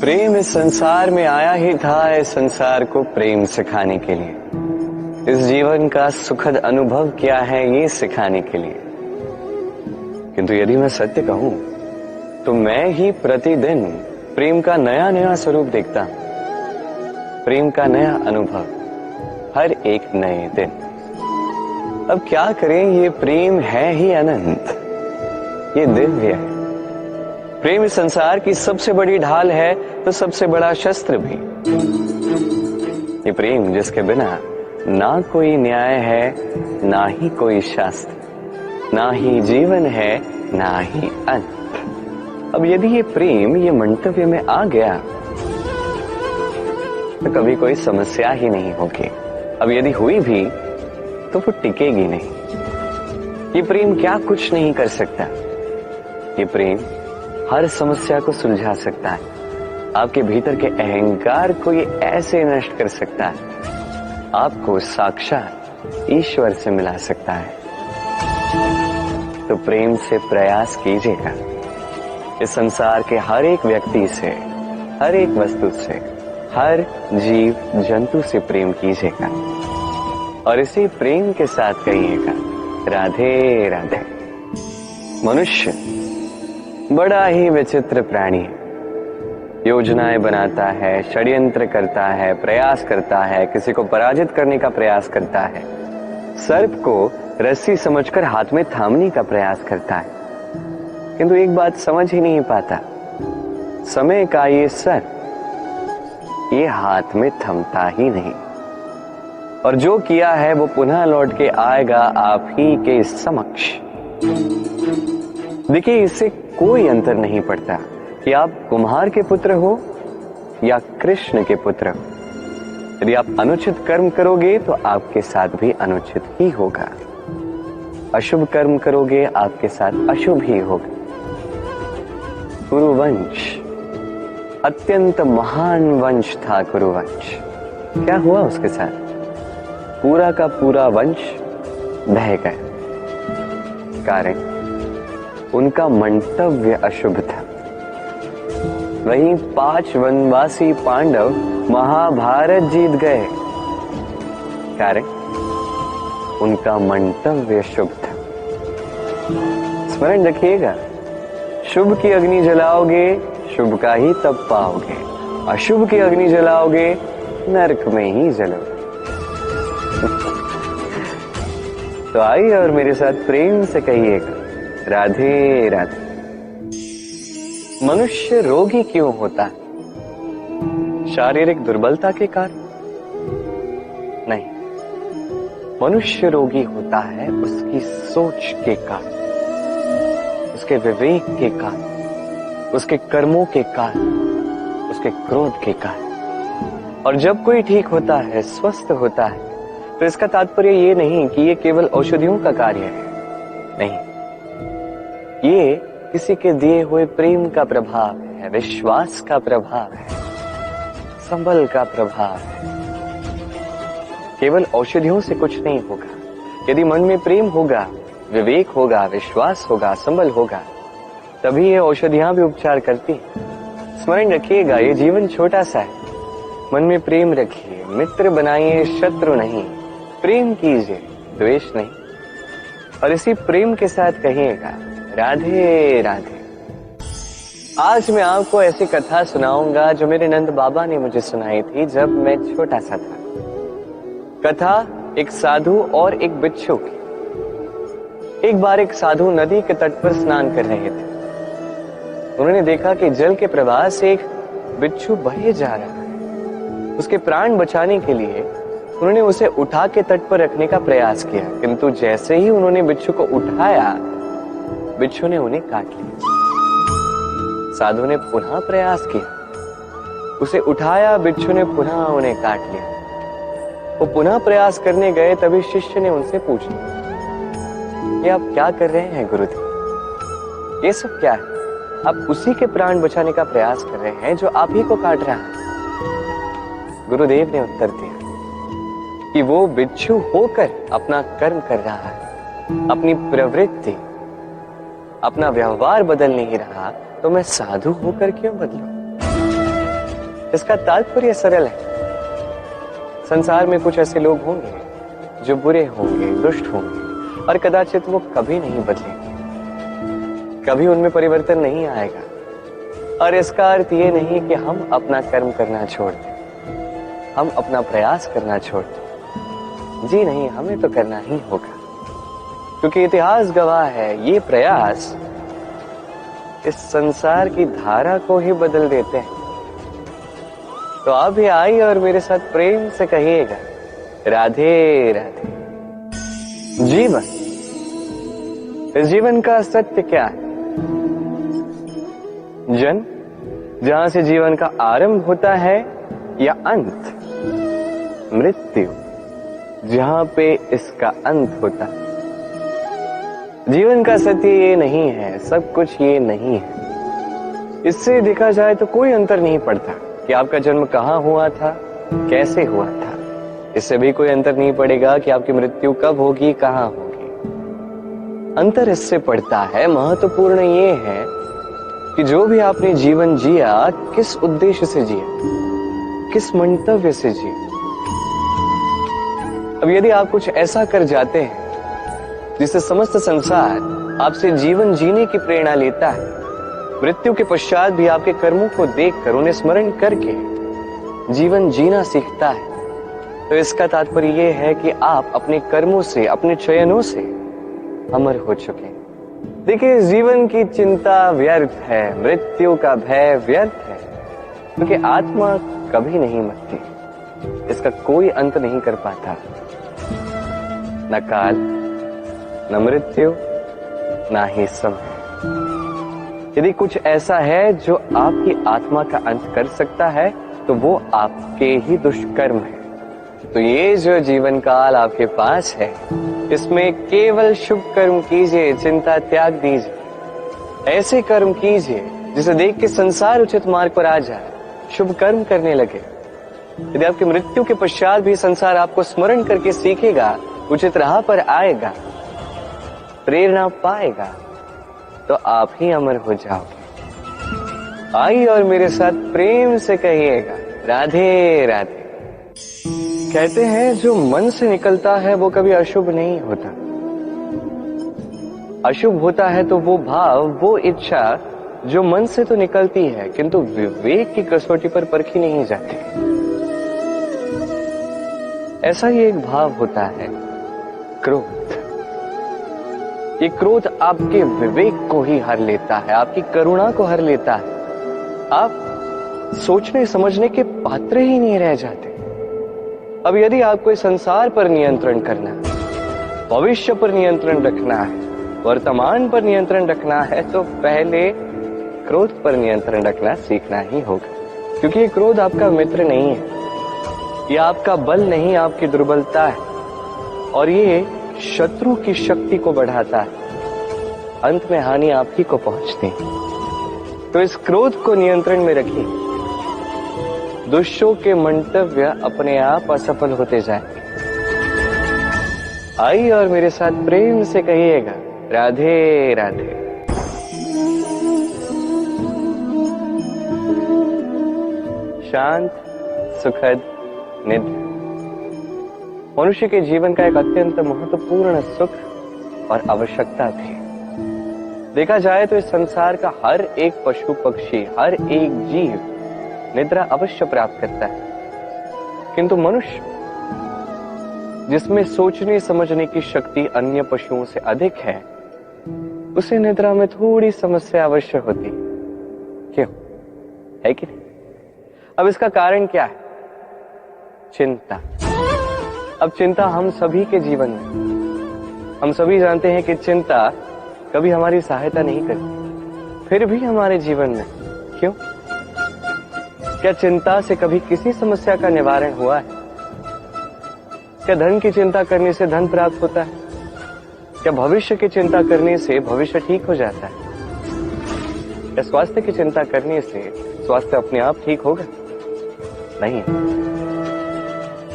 प्रेम इस संसार में आया ही था इस संसार को प्रेम सिखाने के लिए। इस जीवन का सुखद अनुभव क्या है ये सिखाने के लिए। किंतु यदि मैं सत्य कहूं तो मैं ही प्रतिदिन प्रेम का नया नया स्वरूप देखता हूं, प्रेम का नया अनुभव हर एक नए दिन। अब क्या करें, ये प्रेम है ही अनंत, ये दिव्य है। प्रेम इस संसार की सबसे बड़ी ढाल है तो सबसे बड़ा शस्त्र भी। ये प्रेम जिसके बिना ना कोई न्याय है, ना ही कोई शास्त्र, ना ही जीवन है, ना ही अंत। अब यदि ये प्रेम ये मंतव्य में आ गया तो कभी कोई समस्या ही नहीं होगी। अब यदि हुई भी तो वो टिकेगी नहीं। ये प्रेम क्या कुछ नहीं कर सकता। ये प्रेम हर समस्या को सुलझा सकता है। आपके भीतर के अहंकार को ये ऐसे नष्ट कर सकता है, आपको साक्षात ईश्वर से मिला सकता है। तो प्रेम से प्रयास कीजिएगा। इस संसार के हर एक व्यक्ति से, हर एक वस्तु से, हर जीव जंतु से प्रेम कीजिएगा और इसी प्रेम के साथ कहिएगा राधे राधे। मनुष्य बड़ा ही विचित्र प्राणी है। योजनाएं बनाता है, षड्यंत्र करता है, प्रयास करता है, किसी को पराजित करने का प्रयास करता है, सर्प को रस्सी समझकर हाथ में थामने का प्रयास करता है। किंतु एक बात समझ ही नहीं पाता, समय का ये सर्प ये हाथ में थमता ही नहीं और जो किया है वो पुनः लौट के आएगा आप ही के समक्ष। देखिए, इससे कोई अंतर नहीं पड़ता कि आप कुम्हार के पुत्र हो या कृष्ण के पुत्र हो। यदि आप अनुचित कर्म करोगे तो आपके साथ भी अनुचित ही होगा, अशुभ कर्म करोगे आपके साथ अशुभ ही होगा। कुरुवंश अत्यंत महान वंश था। कुरुवंश क्या हुआ उसके साथ? पूरा का पूरा वंश बह गया। कारण उनका मंतव्य अशुभ था। वहीं 5 वनवासी पांडव महाभारत जीत गए, कारण उनका मंतव्य शुभ था। स्मरण रखिएगा, शुभ की अग्नि जलाओगे शुभ का ही तप पाओगे, अशुभ की अग्नि जलाओगे नरक में ही जलोगे। तो आइए और मेरे साथ प्रेम से कहिएगा राधे राधे। मनुष्य रोगी क्यों होता है? शारीरिक दुर्बलता के कारण नहीं, मनुष्य रोगी होता है उसकी सोच के कारण, उसके विवेक के कारण, उसके कर्मों के कारण, उसके क्रोध के कारण। और जब कोई ठीक होता है, स्वस्थ होता है, तो इसका तात्पर्य ये नहीं कि ये केवल औषधियों का कार्य है, नहीं, ये किसी के दिए हुए प्रेम का प्रभाव है, विश्वास का प्रभाव है, संबल का प्रभाव है। केवल औषधियों से कुछ नहीं होगा। यदि मन में प्रेम होगा, विवेक होगा, विश्वास होगा, संबल होगा, तभी ये औषधियां भी उपचार करती हैं। स्मरण रखिएगा, ये जीवन छोटा सा है। मन में प्रेम रखिए, मित्र बनाइए, शत्रु नहीं। प्रेम कीजिए, द्वेष नहीं। और इसी प्रेम के साथ कहिएगा राधे राधे। आज मैं आपको ऐसी कथा सुनाऊंगा जो मेरे नंद बाबा ने मुझे सुनाई थी जब मैं छोटा सा था। कथा एक साधु और एक बिच्छू की। एक बार एक साधु नदी के तट पर स्नान कर रहे थे। उन्होंने देखा कि जल के प्रवाह से एक बिच्छू बहे जा रहा है। उसके प्राण बचाने के लिए उन्होंने उसे उठा के तट पर रखने का प्रयास किया, किंतु जैसे ही उन्होंने बिच्छू को उठाया, बिच्छू ने उन्हें काट लिया। साधु ने पुनः प्रयास किया, उसे उठाया, बिच्छू ने पुनः उन्हें काट लिया। वो पुनः प्रयास करने गए, तभी शिष्य ने उनसे पूछा, ये आप क्या कर रहे हैं गुरुदेव? ये सब क्या है? आप उसी के प्राण बचाने का प्रयास कर रहे हैं जो आप ही को काट रहा है। गुरुदेव ने उत्तर दिया कि वो बिच्छू होकर अपना कर्म कर रहा है, अपनी प्रवृत्ति, अपना व्यवहार बदल नहीं रहा, तो मैं साधु होकर क्यों बदलूं? इसका तात्पर्य सरल है। संसार में कुछ ऐसे लोग होंगे जो बुरे होंगे, दुष्ट होंगे और कदाचित वो कभी नहीं बदलेंगे, कभी उनमें परिवर्तन नहीं आएगा। और इसका अर्थ ये नहीं कि हम अपना कर्म करना छोड़ दें, हम अपना प्रयास करना छोड़ दें। जी नहीं, हमें तो करना ही होगा, क्योंकि इतिहास गवाह है ये प्रयास इस संसार की धारा को ही बदल देते हैं। तो आप भी आइए और मेरे साथ प्रेम से कहिएगा, राधे राधे। जीवन, इस जीवन का सत्य क्या है? जन्म, जहां से जीवन का आरंभ होता है, या अंत? मृत्यु, जहां पे इसका अंत होता है। जीवन का सत्य ये नहीं है, सब कुछ ये नहीं है। इससे देखा जाए तो कोई अंतर नहीं पड़ता कि आपका जन्म कहां हुआ था, कैसे हुआ था। इससे भी कोई अंतर नहीं पड़ेगा कि आपकी मृत्यु कब होगी, कहां होगी। अंतर इससे पड़ता है, महत्वपूर्ण ये है कि जो भी आपने जीवन जिया, किस उद्देश्य से जिया, किस मंतव्य से जिया। अब यदि आप कुछ ऐसा कर जाते हैं जिससे समस्त संसार आपसे जीवन जीने की प्रेरणा लेता है, मृत्यु के पश्चात भी आपके कर्मों को देखकर, उन्हें स्मरण करके जीवन जीना सीखता है, तो इसका तात्पर्य यह है कि आप अपने कर्मों से, अपने चयनों से अमर हो चुके हैं। देखिए, जीवन की चिंता व्यर्थ है, मृत्यु का भय व्यर्थ है, क्योंकि आत्मा कभी नहीं मरती, इसका कोई अंत नहीं कर पाता। न काल, न मृत्यु, ना ही समय। यदि कुछ ऐसा है जो आपकी आत्मा का अंत कर सकता है, तो वो आपके ही दुष्कर्म है। तो ये जो जीवन काल आपके पास है, इसमें केवल शुभ कर्म कीजिए, चिंता त्याग दीजिए। ऐसे कर्म कीजिए जिसे देख के संसार उचित मार्ग पर आ जाए, शुभ कर्म करने लगे। यदि आपकी मृत्यु के पश्चात भी संसार आपको स्मरण करके सीखेगा, उचित राह पर आएगा, प्रेरणा पाएगा, तो आप ही अमर हो जाओगे। आइए और मेरे साथ प्रेम से कहिएगा, राधे राधे। कहते हैं जो मन से निकलता है वो कभी अशुभ नहीं होता। अशुभ होता है तो वो भाव, वो इच्छा जो मन से तो निकलती है, किंतु विवेक की कसौटी पर परखी नहीं जाती। ऐसा ही एक भाव होता है क्रोध। ये क्रोध आपके विवेक को ही हर लेता है, आपकी करुणा को हर लेता है। आप सोचने समझने के पात्र ही नहीं रह जाते। अब यदि आपको इस संसार पर नियंत्रण करना है, भविष्य पर नियंत्रण रखना है, वर्तमान पर नियंत्रण रखना है, तो पहले क्रोध पर नियंत्रण रखना सीखना ही होगा। क्योंकि ये क्रोध आपका मित्र नहीं है, ये आपका बल नहीं, आपकी दुर्बलता है, और ये शत्रु की शक्ति को बढ़ाता है। अंत में हानि आप ही को पहुंचती है। तो इस क्रोध को नियंत्रण में रखिए, दुष्टों के मंतव्य अपने आप असफल होते जाएंगे। आइए और मेरे साथ प्रेम से कहिएगा, राधे राधे। शांत, सुखद निद्रा मनुष्य के जीवन का एक अत्यंत महत्वपूर्ण सुख और आवश्यकता थी। देखा जाए तो इस संसार का हर एक पशु पक्षी, हर एक जीव निद्रा अवश्य प्राप्त करता है, किंतु मनुष्य, जिसमें सोचने समझने की शक्ति अन्य पशुओं से अधिक है, उसे निद्रा में थोड़ी समस्या अवश्य होती। क्यों है कि नहीं? अब इसका कारण क्या है? चिंता। अब चिंता हम सभी के जीवन में, हम सभी जानते हैं कि चिंता कभी हमारी सहायता नहीं करती, फिर भी हमारे जीवन में क्यों? क्या चिंता से कभी किसी समस्या का निवारण हुआ है? क्या धन की चिंता करने से धन प्राप्त होता है? क्या भविष्य की चिंता करने से भविष्य ठीक हो जाता है? क्या स्वास्थ्य की चिंता करने से स्वास्थ्य अपने आप ठीक होगा? नहीं।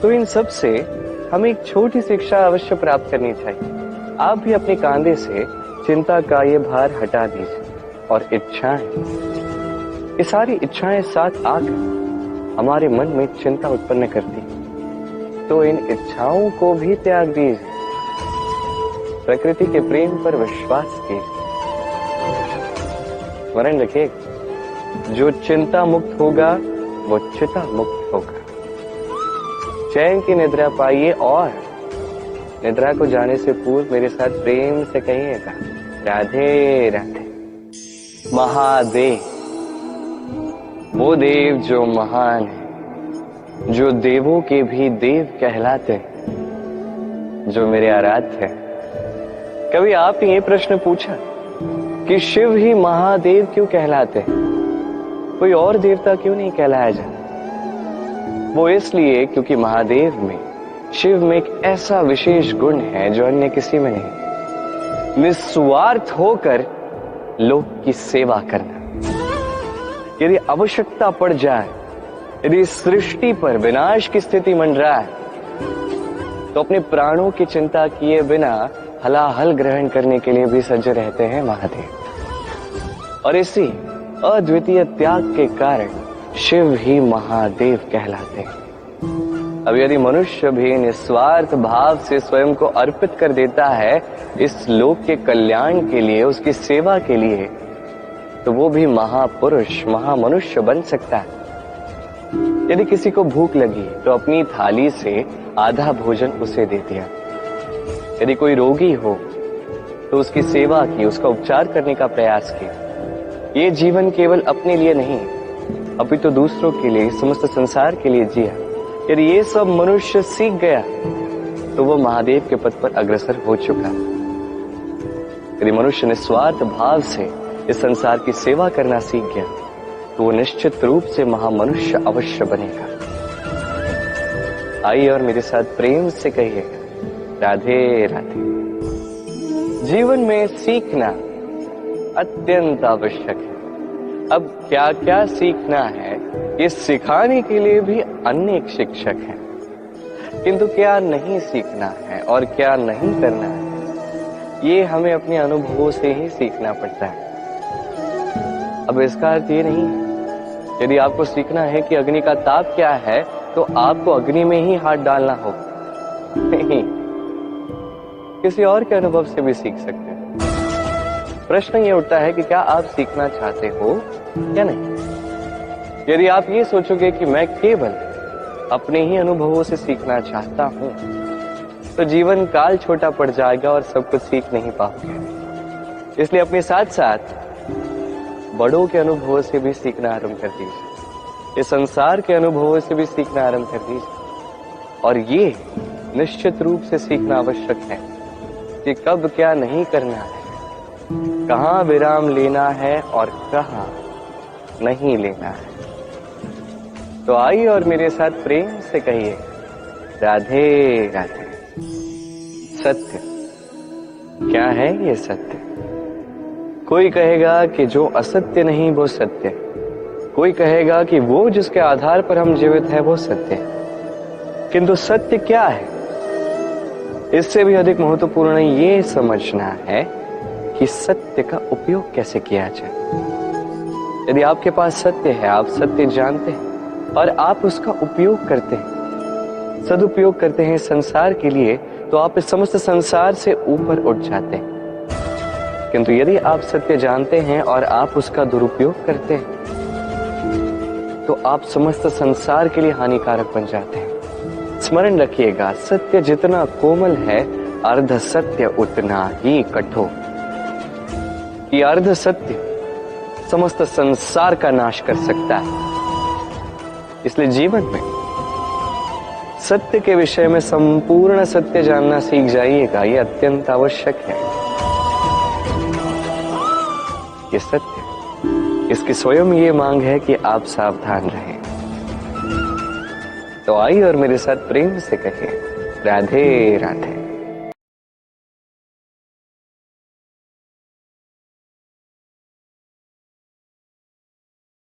तो इन सब से हमें एक छोटी शिक्षा अवश्य प्राप्त करनी चाहिए। आप भी अपने कांधे से चिंता का ये भार हटा दीजिए और इच्छाएं, ये सारी इच्छाएं साथ आकर हमारे मन में चिंता उत्पन्न करती, तो इन इच्छाओं को भी त्याग दीजिए। प्रकृति के प्रेम पर विश्वास कीजिए। स्मरण रखिए, जो चिंता मुक्त होगा वो चिता मुक्त होगा। चैन की निद्रा पाइए और निद्रा को जाने से पूर्व मेरे साथ प्रेम से कहिएगा, राधे राधे। महादेव, वो देव जो महान है, जो देवों के भी देव कहलाते हैं, जो मेरे आराध्य हैं। कभी आपने ये प्रश्न पूछा कि शिव ही महादेव क्यों कहलाते हैं, कोई और देवता क्यों नहीं कहलाया जाता? वो इसलिए क्योंकि महादेव में, शिव में एक ऐसा विशेष गुण है जो अन्य किसी में नहीं। निस्वार्थ होकर लोक की सेवा करना। यदि आवश्यकता पड़ जाए, यदि सृष्टि पर विनाश की स्थिति मंडराए, तो अपने प्राणों की चिंता किए बिना हलाहल ग्रहण करने के लिए भी सज्ज रहते हैं महादेव। और इसी अद्वितीय त्याग के कारण शिव ही महादेव कहलाते हैं। अब यदि मनुष्य भी निस्वार्थ भाव से स्वयं को अर्पित कर देता है इस लोक के कल्याण के लिए, उसकी सेवा के लिए, तो वो भी महापुरुष, महामनुष्य बन सकता है। यदि किसी को भूख लगी तो अपनी थाली से आधा भोजन उसे दे दिया। यदि कोई रोगी हो तो उसकी सेवा की, उसका उपचार करने का प्रयास किया। ये जीवन केवल अपने लिए नहीं, अपितु दूसरों के लिए, समस्त संसार के लिए जिया। यदि ये सब मनुष्य सीख गया तो वो महादेव के पद पर अग्रसर हो चुका। यदि मनुष्य निस्वार्थ भाव से इस संसार की सेवा करना सीख गया तो वो निश्चित रूप से महामनुष्य अवश्य बनेगा। आइए और मेरे साथ प्रेम से कहिएगा, राधे राधे। जीवन में सीखना अत्यंत आवश्यक है। अब क्या क्या सीखना है, ये सिखाने के लिए भी अनेक शिक्षक हैं, किंतु क्या नहीं सीखना है और क्या नहीं करना है, ये हमें अपने अनुभवों से ही सीखना पड़ता है। अब इसका अर्थ ये नहीं है यदि आपको सीखना है कि अग्नि का ताप क्या है तो आपको अग्नि में ही हाथ डालना होगा। नहीं, किसी और के अनुभव से भी सीख सकते हैं। प्रश्न ये उठता है कि क्या आप सीखना चाहते हो या नहीं। यदि आप ये सोचोगे कि मैं केवल अपने ही अनुभवों से सीखना चाहता हूं, तो जीवन काल छोटा पड़ जाएगा और सब कुछ सीख नहीं पाओगे। इसलिए अपने साथ साथ बड़ों के अनुभवों से भी सीखना आरंभ कर दीजिए, इस संसार के अनुभवों से भी सीखना आरंभ कर दीजिए। और ये निश्चित रूप से सीखना आवश्यक है कि कब क्या नहीं करना है, कहाँ विराम लेना है और कहाँ नहीं लेना है। तो आइए और मेरे साथ प्रेम से कहिए, राधे राधे। सत्य क्या है ये सत्य? कोई कहेगा कि जो असत्य नहीं वो सत्य, कोई कहेगा कि वो जिसके आधार पर हम जीवित हैं वो सत्य है। किंतु सत्य क्या है? इससे भी अधिक महत्वपूर्ण ये समझना है कि सत्य का उपयोग कैसे किया जाए। यदि आपके पास सत्य है, आप सत्य जानते हैं और आप उसका उपयोग करते हैं, सदुपयोग करते हैं संसार के लिए, तो आप इस समस्त संसार से ऊपर उठ जाते हैं। किंतु यदि आप सत्य जानते हैं और आप उसका दुरुपयोग करते हैं, तो आप समस्त संसार के लिए हानिकारक बन जाते हैं। स्मरण रखिएगा, सत्य जितना कोमल है, अर्ध सत्य उतना ही कठोर। ये अर्ध सत्य समस्त संसार का नाश कर सकता है। इसलिए जीवन में सत्य के विषय में संपूर्ण सत्य जानना सीख जाइएगा, ये अत्यंत आवश्यक है। ये सत्य, इसकी स्वयं ये मांग है कि आप सावधान रहें। तो आइए और मेरे साथ प्रेम से कहें, राधे राधे।